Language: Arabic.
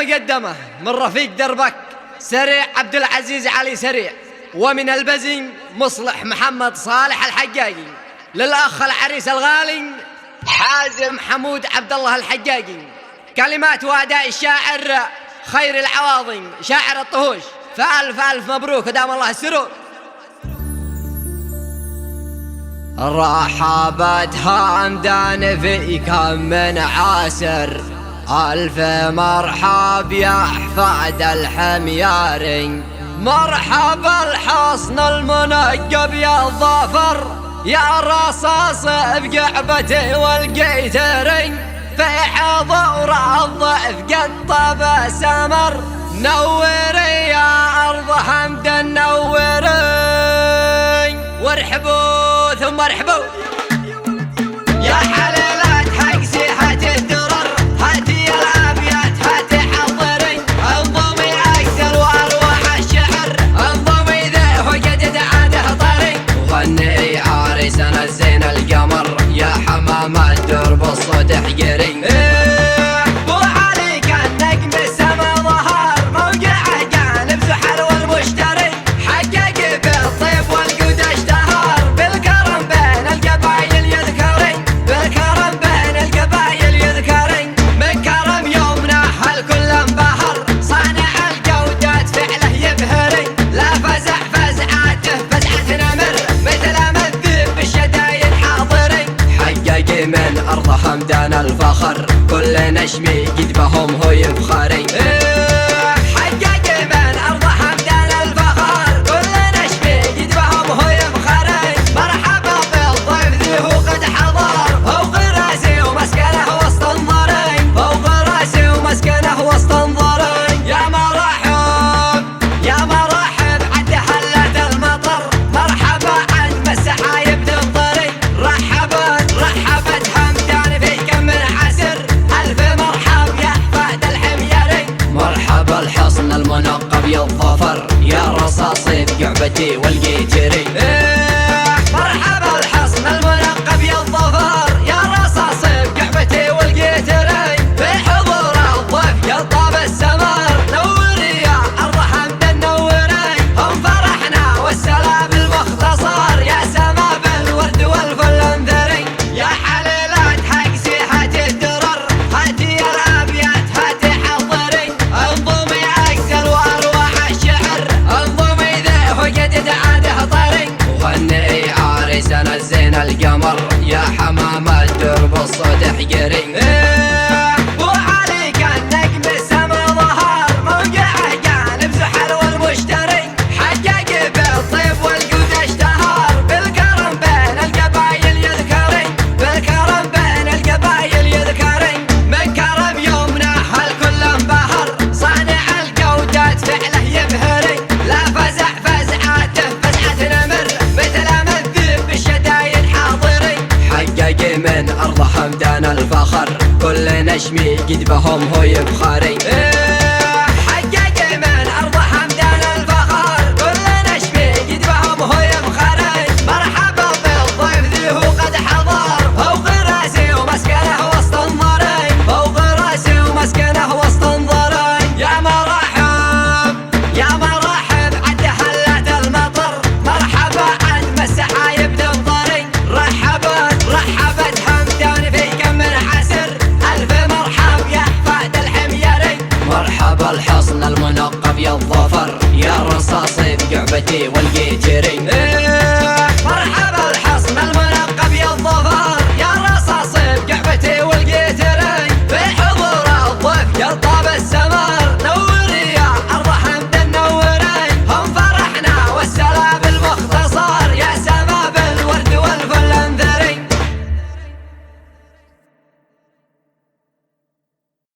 المقدمة من رفيق دربك سريع عبد العزيز علي سريع، ومن البزين مصلح محمد صالح الحجاجي، للأخ العريس الغالي حازم حمود عبد الله الحجاجي. كلمات وأداء الشاعر خير العواضي شاعر الطهوش. فألف ألف مبروك ودام الله السرور. رحبت همدان في كم من عاسر، ألف مرحب يا أحفاد الحميار، مرحبا الحصن المنقب يا الظفر، يا رصاص بقعبتي والقيترين، في حضور الضيف قد طاب سمر، نوري يا أرض حمد نوري، وارحبوا ثم ارحبوا يا حليلات حق سيحة الدرر، هاتي الأبيات هاتي حضري، انضمي أكثر وأروع الشعر، انضمي ذي وقد عاده طري، وغني عريسنا الزين القمر، يا حمام الدرب الصوت حقري. من أرض حمدان الفخر كل نشمي قد بهم هو يفخري. حقق من أرض حمدان الفخر كل نشمي قد بهم هو يفخري، مرحبا بالضيف ذي هو قد حضر، فوق راسي ومسكنه وسط انظري، فوق راسي ومسكنه وسط انظري، يا مرحب يا مرحب عد حلت المطر، مرحبا عد السحايب تمطري، رحبا الحصن المنقب يا الظفر، يا رصاصي بقعبتي والقيتري. مرحبا الحصن المنقب يا الظفر، يا رصاصي بقعبتي والقيتري، في حضور الضيف يا طاب السمر، نوري يا أرض حمد نوري، هم فرحنا والسلام المختصر، يا سما بالورد والفل انذري، يا حليلات حق سيحة الدرر، هاتي الأبيات هاتي حضري، انضمي أكثر وأروع الشعر، انضمي ذي وقد عاده طري، وغني عريسنا الزين القمر، يا حمام الدرب الصوت حقري. وعليك النجم السما ظهر، موقعه جانب زحل والمشتري، حقق بالطيب والجود اشتهر، بالكرم بين القبايل يذكري، بالكرم بين القبايل يذكري، من كرم يومنا الكل انبهر، صانع الجودات فعله يبهري، لا فزع فزعاته فزعة نمر، مثل ما الذئب بالشدايد حاضري، حقق من أرض حمدان الفخر كل نشمي قد بهم هو يفخري.